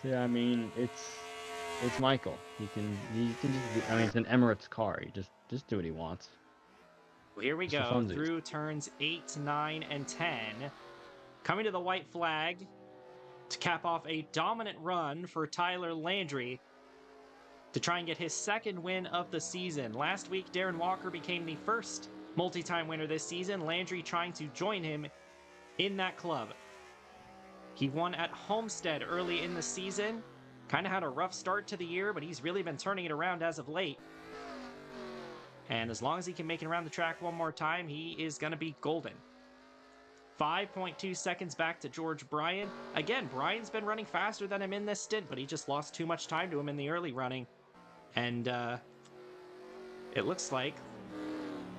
yeah, I mean, it's Michael. He can just. I mean, it's an Emirates car. He just do what he wants. here we Just for go funsies. through turns 8, 9, and 10. Coming to the white flag to cap off a dominant run for Tyler Landry to try and get his 2nd win of the season. Last week, Darren Walker became the first multi-time winner this season. Landry trying to join him in that club. He won at Homestead early in the season. Kind of had a rough start to the year, but he's really been turning it around as of late. And as long as he can make it around the track one more time, he is going to be golden. 5.2 seconds back to George Bryan. Again, Bryan's been running faster than him in this stint, but he just lost too much time to him in the early running. And it looks like,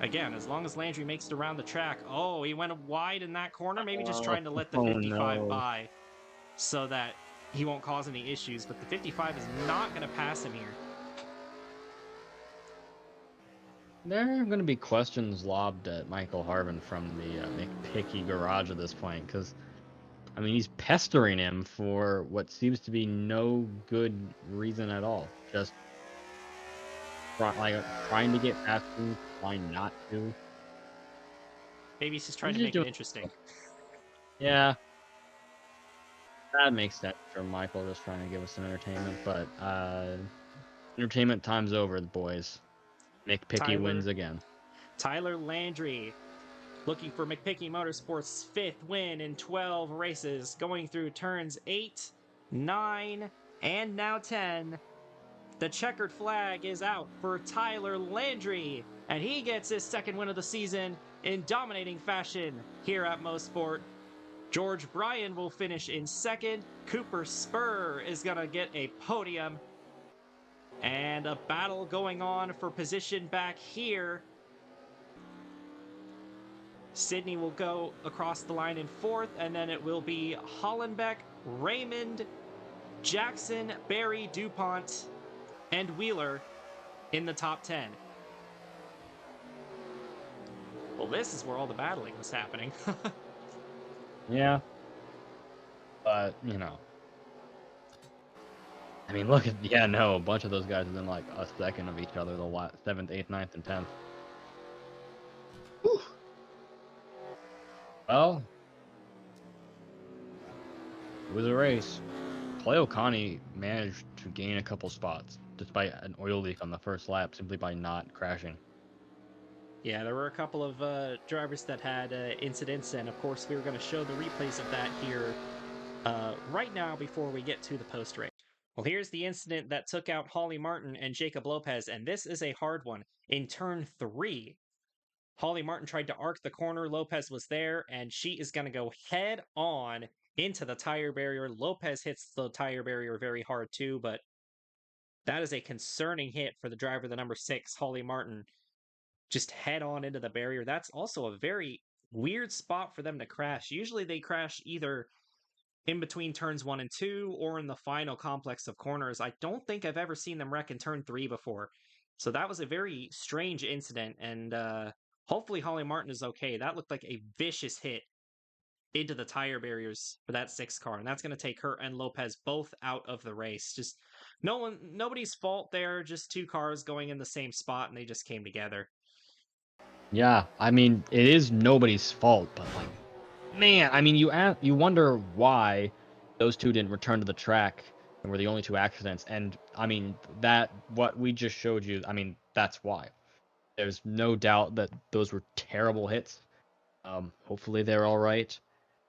again, as long as Landry makes it around the track. Oh, he went wide in that corner, maybe just trying to let the 55 by so that he won't cause any issues, but the 55 is not going to pass him here. There are going to be questions lobbed at Michael Harvin from the McPicky garage at this point, because, I mean, he's pestering him for what seems to be no good reason at all. Just trying to get past him, trying not to. Maybe he's just trying to make it interesting. Yeah. That makes sense for Michael just trying to give us some entertainment, but entertainment time's over, boys. McPicky wins again. Tyler Landry looking for McPicky Motorsports' 5th win in 12 races, going through turns 8, 9, and now 10. The checkered flag is out for Tyler Landry, and he gets his 2nd win of the season in dominating fashion here at Mosport. George Bryan will finish in 2nd. Cooper Spur is going to get a podium. And a battle going on for position back here. Sydney will go across the line in 4th, and then it will be Hollenbeck, Raymond, Jackson, Barry, DuPont, and Wheeler in the top 10. Well, this is where all the battling was happening. Yeah. But, you know. I mean, look at, a bunch of those guys have been like a second of each other, the 7th, 8th, 9th, and 10th. Whew. Well, it was a race. Clay O'Connie managed to gain a couple spots. despite an oil leak on the first lap, simply by not crashing. Yeah, there were a couple of drivers that had incidents, and of course, we were going to show the replays of that here right now before we get to the post race. Well, here's the incident that took out Holly Martin and Jacob Lopez, and this is a hard one. In turn 3, Holly Martin tried to arc the corner. Lopez was there, and she is going to go head on into the tire barrier. Lopez hits the tire barrier very hard too, but that is a concerning hit for the driver, the number 6, Holly Martin. Just head on into the barrier. That's also a very weird spot for them to crash. Usually they crash either in between turns 1 and 2 or in the final complex of corners. I don't think I've ever seen them wreck in turn 3 before. So that was a very strange incident, and hopefully Holly Martin is okay. That looked like a vicious hit into the tire barriers for that 6 car, and that's going to take her and Lopez both out of the race. Just nobody's fault there, just 2 cars going in the same spot, and they just came together. Yeah, I mean, it is nobody's fault, but like, man, I mean, you wonder why those two didn't return to the track and were the only 2 accidents. And I mean, that what we just showed you, I mean, that's why. There's no doubt that those were terrible hits. Hopefully they're all right.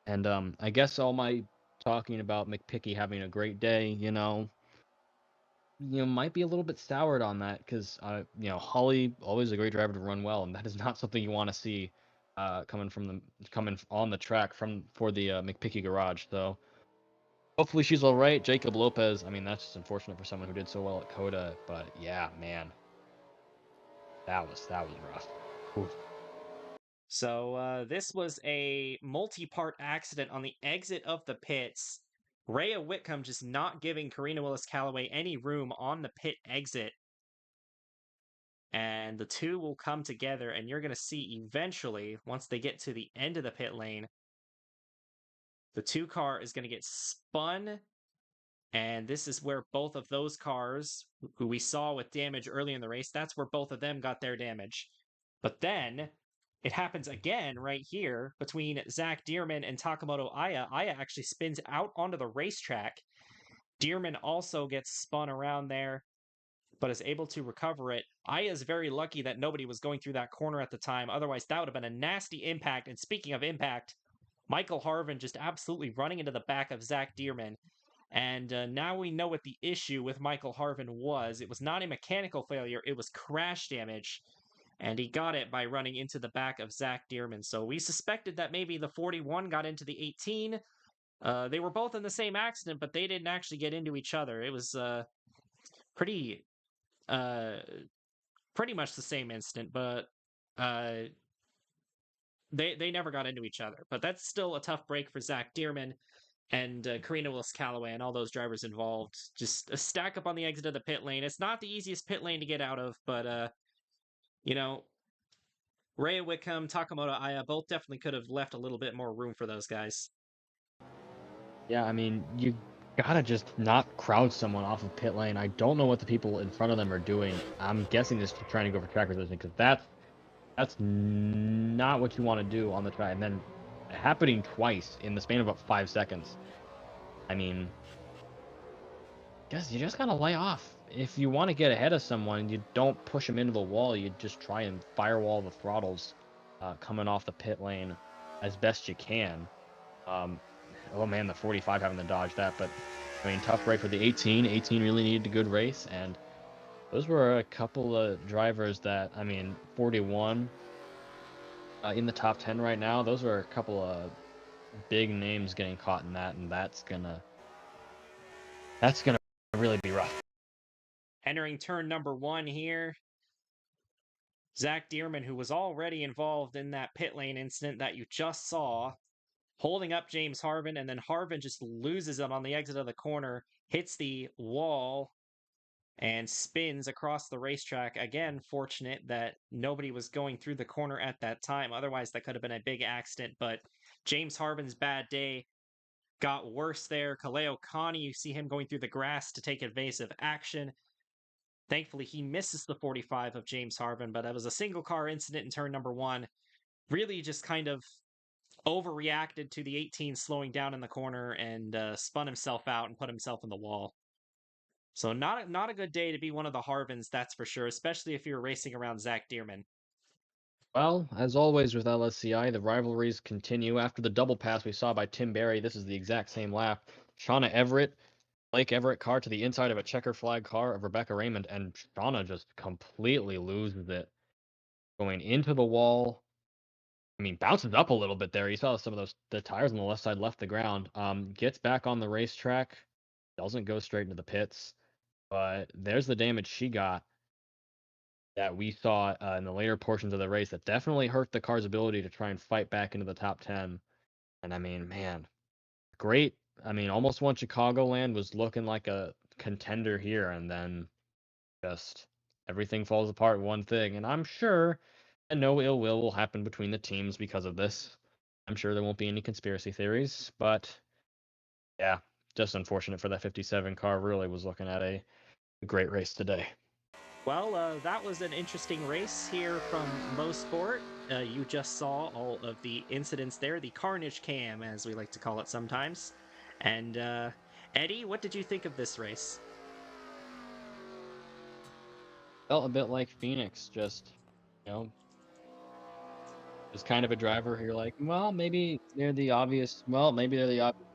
And I guess all my talking about McPicky having a great day, might be a little bit soured on that because, Holly always a great driver to run well, and that is not something you want to see coming on the track for the McPicky garage. So hopefully she's all right. Jacob Lopez, I mean, that's just unfortunate for someone who did so well at Coda, but yeah, man, that was rough. Oof. So this was a multi-part accident on the exit of the pits. Rhea Whitcomb just not giving Karina Willis-Callaway any room on the pit exit. And the two will come together, and you're going to see eventually, once they get to the end of the pit lane, the 2 car is going to get spun. And this is where both of those cars, who we saw with damage early in the race, that's where both of them got their damage. But then it happens again right here between Zach Dearman and Takamoto Aya. Aya actually spins out onto the racetrack. Dearman also gets spun around there, but is able to recover it. Aya is very lucky that nobody was going through that corner at the time. Otherwise, that would have been a nasty impact. And speaking of impact, Michael Harvin just absolutely running into the back of Zach Dearman. And now we know what the issue with Michael Harvin was. It was not a mechanical failure, it was crash damage. And he got it by running into the back of Zach Dearman. So we suspected that maybe the 41 got into the 18. They were both in the same accident, but they didn't actually get into each other. It was pretty uh, pretty much the same incident, but uh, they never got into each other. But that's still a tough break for Zach Dearman and Karina Willis-Callaway and all those drivers involved. Just a stack up on the exit of the pit lane. It's not the easiest pit lane to get out of, but you know, Rhea Wickham, Takamoto Aya both definitely could have left a little bit more room for those guys. Yeah, I mean, you gotta just not crowd someone off of pit lane. I don't know what the people in front of them are doing. I'm guessing just trying to go for track position because that's not what you want to do on the track. And then happening twice in the span of about 5 seconds. I mean, guess you just gotta lay off. If you want to get ahead of someone, you don't push them into the wall. You just try and firewall the throttles coming off the pit lane as best you can. Oh man, the 45 having to dodge that, but I mean, tough break for the 18. 18 really needed a good race, and those were a couple of drivers that, I mean, 41 in the top 10 right now. Those are a couple of big names getting caught in that, and that's gonna really be rough. Entering turn number 1 here, Zach Dearman, who was already involved in that pit lane incident that you just saw, holding up James Harvin, and then Harvin just loses it on the exit of the corner, hits the wall, and spins across the racetrack. Again, fortunate that nobody was going through the corner at that time. Otherwise, that could have been a big accident. But James Harvin's bad day got worse there. Kaleo Kani, you see him going through the grass to take evasive action. Thankfully, he misses the 45 of James Harvin, but it was a single car incident in turn number 1. Really just kind of overreacted to the 18 slowing down in the corner and spun himself out and put himself in the wall. So not a good day to be one of the Harvins, that's for sure, especially if you're racing around Zach Dearman. Well, as always with LSCI, the rivalries continue. After the double pass we saw by Tim Berry, this is the exact same lap. Shauna Everett, Blake Everett car to the inside of a checker flag car of Rebecca Raymond, and Shauna just completely loses it. Going into the wall. I mean, bounces up a little bit there. You saw some of the tires on the left side left the ground. Gets back on the racetrack, doesn't go straight into the pits, but there's the damage she got that we saw in the later portions of the race that definitely hurt the car's ability to try and fight back into the top 10. And I mean, man, great. I mean, almost won Chicagoland, was looking like a contender here, and then just everything falls apart one thing. And I'm sure and no ill will happen between the teams because of this. I'm sure there won't be any conspiracy theories, but yeah, just unfortunate for that 57 car. Really was looking at a great race today. Well, that was an interesting race here from Mosport. You just saw all of the incidents there, the carnage cam, as we like to call it sometimes. And Eddie, what did you think of this race? Felt a bit like Phoenix, just you know, just kind of a driver who you're like, well, maybe they're the obvious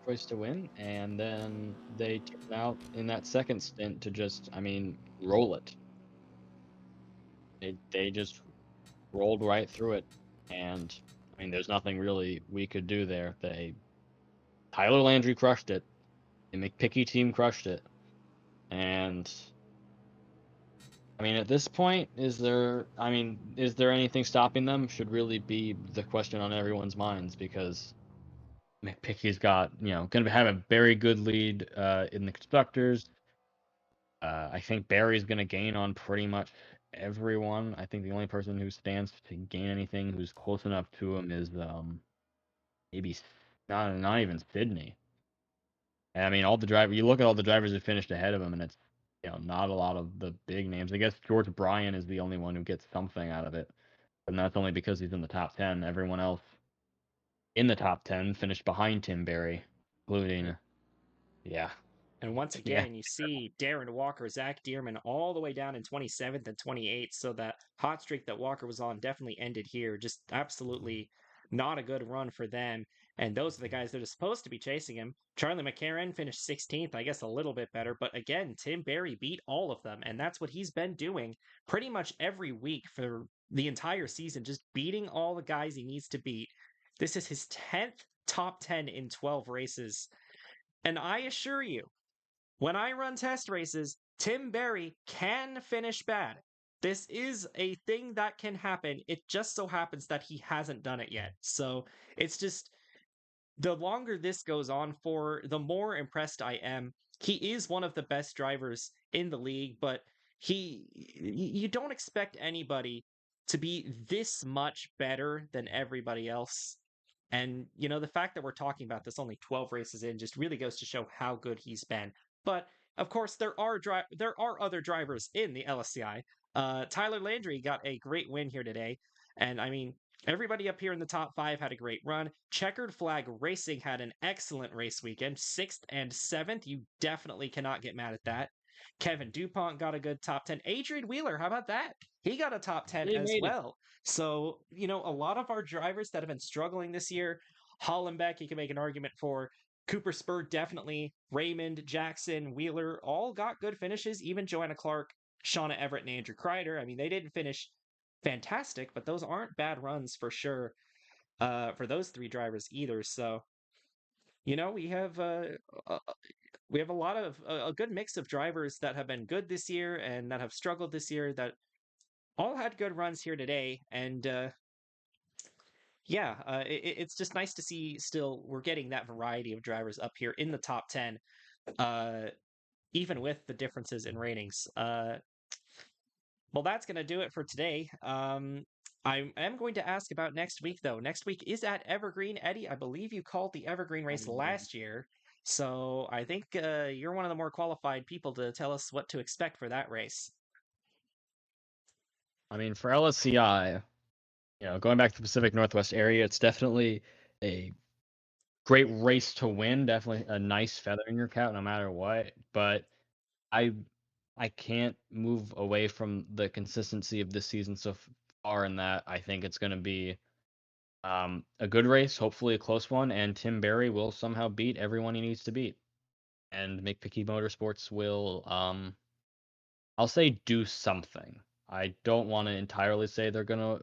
choice to win, and then they turn out in that second stint to just, I mean, roll it. They just rolled right through it, and I mean, there's nothing really we could do there. Tyler Landry crushed it, the McPicky team crushed it, and I mean, at this point, is there anything stopping them? Should really be the question on everyone's minds, because McPicky's got, going to have a very good lead in the constructors. I think Barry's going to gain on pretty much everyone. I think the only person who stands to gain anything who's close enough to him is maybe not even Sydney. And I mean, you look at all the drivers who finished ahead of him, and it's not a lot of the big names. I guess George Bryan is the only one who gets something out of it, and that's only because he's in the top 10. Everyone else in the top 10 finished behind Tim Berry, including, yeah. And once Yeah. again, you see Darren Walker, Zach Dearman all the way down in 27th and 28th. So that hot streak that Walker was on definitely ended here. Just absolutely not a good run for them. And those are the guys that are supposed to be chasing him. Charlie McCarron finished 16th, I guess a little bit better. But again, Tim Berry beat all of them. And that's what he's been doing pretty much every week for the entire season, just beating all the guys he needs to beat. This is his 10th top 10 in 12 races. And I assure you, when I run test races, Tim Berry can finish bad. This is a thing that can happen. It just so happens that he hasn't done it yet. So it's just the longer this goes on for, the more impressed I am. He is one of the best drivers in the league, but you don't expect anybody to be this much better than everybody else. And the fact that we're talking about this only 12 races in just really goes to show how good he's been. But of course, there are other drivers in the LSCI. Tyler Landry got a great win here today, and I mean, everybody up here in the top 5 had a great run. Checkered Flag Racing had an excellent race weekend, 6th and 7th. You definitely cannot get mad at that. Kevin DuPont got a good top 10. Adrian Wheeler, how about that? He got a top 10 He as made it. well. So, a lot of our drivers that have been struggling this year, Hollenbeck, you can make an argument for. Cooper Spur, definitely. Raymond, Jackson, Wheeler, all got good finishes. Even Joanna Clark, Shauna Everett, and Andrew Kreider. I mean, they didn't finish fantastic, but those aren't bad runs for sure for those 3 drivers either. So, we have uh, we have a lot of a good mix of drivers that have been good this year and that have struggled this year that all had good runs here today. And yeah, it's just nice to see still we're getting that variety of drivers up here in the top 10, uh, even with the differences in ratings. Well, that's going to do it for today. I am going to ask about next week, though. Next week is at Evergreen. Eddie, I believe you called the Evergreen race last year. So I think you're one of the more qualified people to tell us what to expect for that race. I mean, for LSCI, going back to the Pacific Northwest area, it's definitely a great race to win. Definitely a nice feather in your cap, no matter what. But I I can't move away from the consistency of this season so far in that I think it's going to be a good race, hopefully a close one, and Tim Berry will somehow beat everyone he needs to beat. And McPicky Motorsports will, I'll say, do something. I don't want to entirely say they're gonna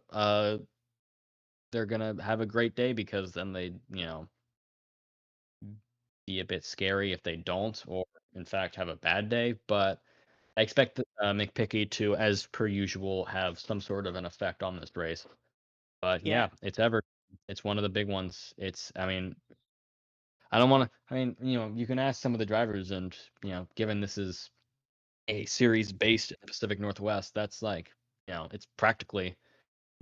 have a great day, because then they, be a bit scary if they don't, or in fact have a bad day. But I expect McPicky to, as per usual, have some sort of an effect on this race. But Yeah, yeah, it's one of the big ones. I mean, I don't want to. I mean, you can ask some of the drivers, and given this is a series based in the Pacific Northwest, that's like, it's practically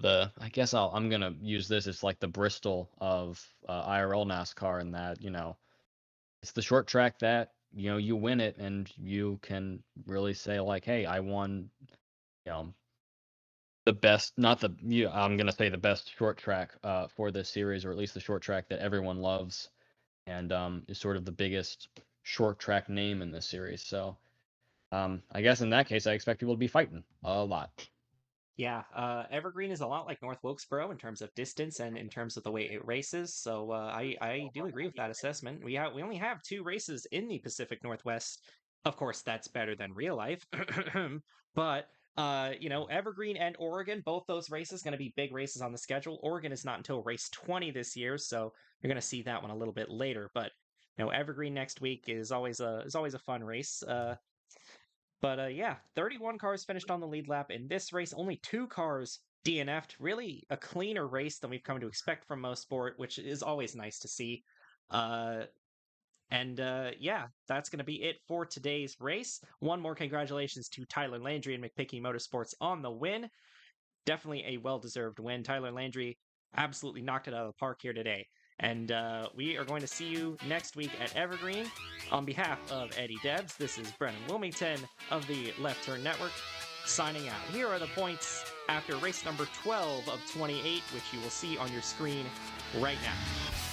I guess I'm gonna use this as like the Bristol of IRL NASCAR, in that it's the short track that you win it and you can really say like, hey, I won, you know the best, not the I'm gonna say the best short track for this series, or at least the short track that everyone loves, and is sort of the biggest short track name in this series. So I guess in that case, I expect people to be fighting a lot. yeah. Evergreen is a lot like North Wilkesboro in terms of distance and in terms of the way it races. So I do agree with that assessment. We only have 2 races in the Pacific Northwest. Of course, that's better than real life, but Evergreen and Oregon, both those races going to be big races on the schedule. Oregon is not until race 20 this year, so you're going to see that one a little bit later. But Evergreen next week is always a fun race. But yeah, 31 cars finished on the lead lap. In this race, only 2 cars DNF'd. Really a cleaner race than we've come to expect from Mosport, which is always nice to see. Uh, and yeah, that's going to be it for today's race. One more congratulations to Tyler Landry and McPicky Motorsports on the win. Definitely a well-deserved win. Tyler Landry absolutely knocked it out of the park here today. And we are going to see you next week at Evergreen. On behalf of Eddie Debs, this is Brennan Wilmington of the Left Turn Network signing out. Here are the points after race number 12 of 28, which you will see on your screen right now.